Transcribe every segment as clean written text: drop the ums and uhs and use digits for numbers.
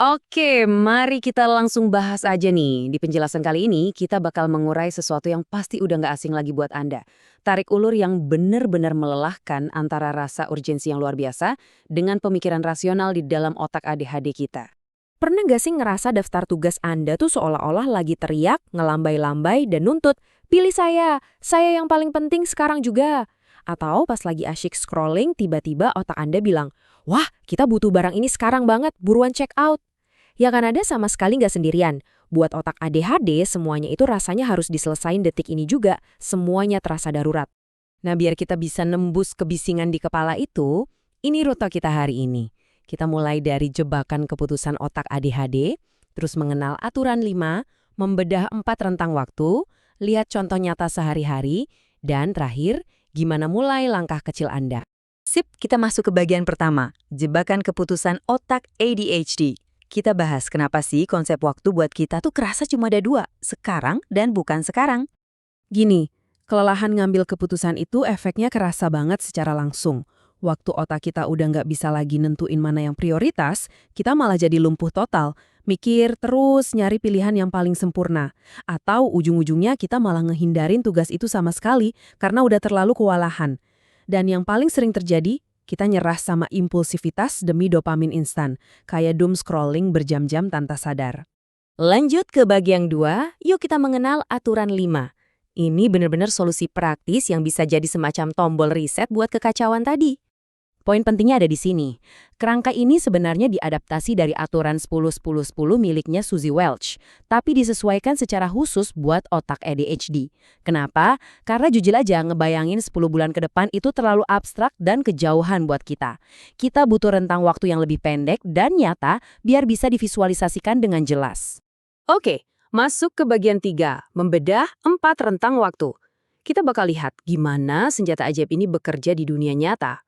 Oke, mari kita langsung bahas aja nih. Di penjelasan kali ini, kita bakal mengurai sesuatu yang pasti udah nggak asing lagi buat Anda. Tarik ulur yang benar-benar melelahkan antara rasa urgensi yang luar biasa dengan pemikiran rasional di dalam otak ADHD kita. Pernah gak sih ngerasa daftar tugas Anda tuh seolah-olah lagi teriak, ngelambai-lambai, dan nuntut, pilih saya yang paling penting sekarang juga. Atau pas lagi asyik scrolling, tiba-tiba otak Anda bilang, wah kita butuh barang ini sekarang banget, buruan check out. Ya kan ada sama sekali nggak sendirian. Buat otak ADHD, semuanya itu rasanya harus diselesain detik ini juga, semuanya terasa darurat. Nah, biar kita bisa nembus kebisingan di kepala itu, ini rute kita hari ini. Kita mulai dari jebakan keputusan otak ADHD, terus mengenal aturan 5, membedah 4 rentang waktu, lihat contoh nyata sehari-hari, dan terakhir, gimana mulai langkah kecil Anda. Sip, kita masuk ke bagian pertama, jebakan keputusan otak ADHD. Kita bahas kenapa sih konsep waktu buat kita tuh kerasa cuma ada dua, sekarang dan bukan sekarang. Gini, kelelahan ngambil keputusan itu efeknya kerasa banget secara langsung. Waktu otak kita udah nggak bisa lagi nentuin mana yang prioritas, kita malah jadi lumpuh total. Mikir terus nyari pilihan yang paling sempurna. Atau ujung-ujungnya kita malah ngehindarin tugas itu sama sekali karena udah terlalu kewalahan. Dan yang paling sering terjadi, kita nyerah sama impulsivitas demi dopamin instan. Kayak doom scrolling berjam-jam tanpa sadar. Lanjut ke bagian 2, yuk kita mengenal aturan 5. Ini benar-benar solusi praktis yang bisa jadi semacam tombol reset buat kekacauan tadi. Poin pentingnya ada di sini. Kerangka ini sebenarnya diadaptasi dari aturan 10-10-10 miliknya Suzy Welch, tapi disesuaikan secara khusus buat otak ADHD. Kenapa? Karena jujur aja ngebayangin 10 bulan ke depan itu terlalu abstrak dan kejauhan buat kita. Kita butuh rentang waktu yang lebih pendek dan nyata biar bisa divisualisasikan dengan jelas. Oke, masuk ke bagian 3, membedah 4 rentang waktu. Kita bakal lihat gimana senjata ajaib ini bekerja di dunia nyata.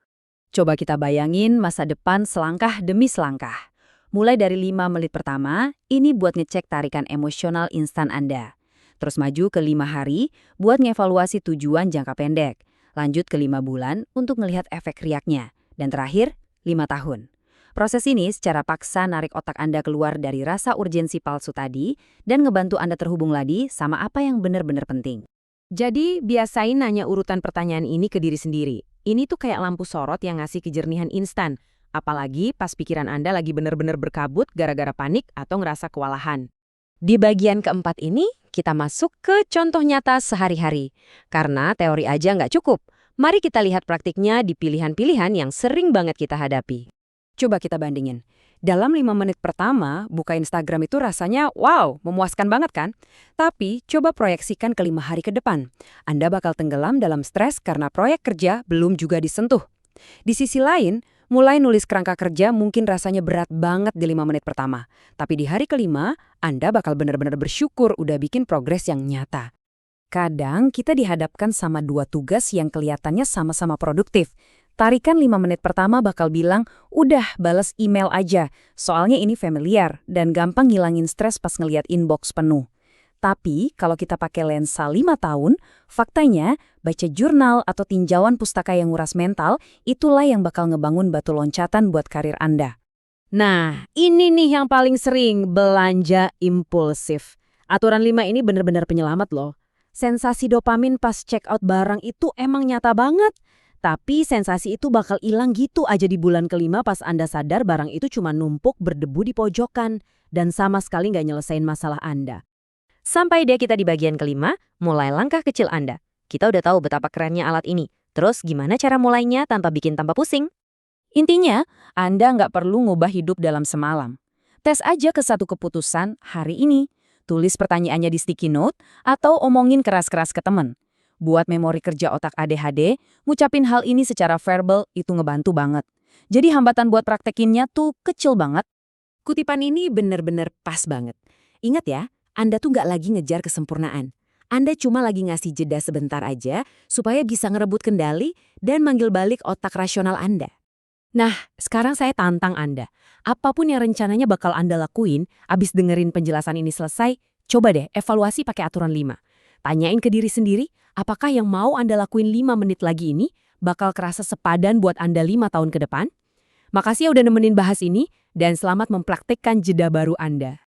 Coba kita bayangin masa depan selangkah demi selangkah. Mulai dari 5 menit pertama, ini buat ngecek tarikan emosional instan Anda. Terus maju ke 5 hari buat ngevaluasi tujuan jangka pendek. Lanjut ke 5 bulan untuk ngelihat efek riaknya. Dan terakhir, 5 tahun. Proses ini secara paksa narik otak Anda keluar dari rasa urgensi palsu tadi dan ngebantu Anda terhubung lagi sama apa yang benar-benar penting. Jadi, biasain nanya urutan pertanyaan ini ke diri sendiri. Ini tuh kayak lampu sorot yang ngasih kejernihan instan. Apalagi pas pikiran Anda lagi benar-benar berkabut gara-gara panik atau ngerasa kewalahan. Di bagian keempat ini, kita masuk ke contoh nyata sehari-hari. Karena teori aja nggak cukup. Mari kita lihat praktiknya di pilihan-pilihan yang sering banget kita hadapi. Coba kita bandingin. Dalam 5 menit pertama, buka Instagram itu rasanya wow, memuaskan banget kan? Tapi coba proyeksikan ke 5 hari ke depan. Anda bakal tenggelam dalam stres karena proyek kerja belum juga disentuh. Di sisi lain, mulai nulis kerangka kerja mungkin rasanya berat banget di 5 menit pertama. Tapi di hari kelima, Anda bakal benar-benar bersyukur udah bikin progres yang nyata. Kadang kita dihadapkan sama 2 tugas yang kelihatannya sama-sama produktif. Tarikan 5 menit pertama bakal bilang, udah bales email aja, soalnya ini familiar dan gampang ngilangin stres pas ngeliat inbox penuh. Tapi kalau kita pakai lensa 5 tahun, faktanya baca jurnal atau tinjauan pustaka yang nguras mental, itulah yang bakal ngebangun batu loncatan buat karir Anda. Nah, ini nih yang paling sering, belanja impulsif. Aturan 5 ini benar-benar penyelamat loh. Sensasi dopamin pas check out barang itu emang nyata banget. Tapi sensasi itu bakal hilang gitu aja di bulan kelima pas Anda sadar barang itu cuma numpuk berdebu di pojokan dan sama sekali nggak nyelesain masalah Anda. Sampai deh kita di bagian kelima, mulai langkah kecil Anda. Kita udah tahu betapa kerennya alat ini. Terus gimana cara mulainya tanpa bikin tambah pusing? Intinya, Anda nggak perlu ngubah hidup dalam semalam. Tes aja ke satu keputusan hari ini. Tulis pertanyaannya di sticky note atau omongin keras-keras ke teman. Buat memori kerja otak ADHD, ngucapin hal ini secara verbal itu ngebantu banget. Jadi hambatan buat praktekinnya tuh kecil banget. Kutipan ini bener-bener pas banget. Ingat ya, Anda tuh nggak lagi ngejar kesempurnaan. Anda cuma lagi ngasih jeda sebentar aja supaya bisa ngerebut kendali dan manggil balik otak rasional Anda. Nah, sekarang saya tantang Anda. Apapun yang rencananya bakal Anda lakuin, abis dengerin penjelasan ini selesai, coba deh evaluasi pakai aturan 5. Tanyain ke diri sendiri, apakah yang mau Anda lakuin 5 menit lagi ini bakal kerasa sepadan buat Anda 5 tahun ke depan? Makasih ya udah nemenin bahas ini, Dan selamat mempraktekkan jeda baru Anda.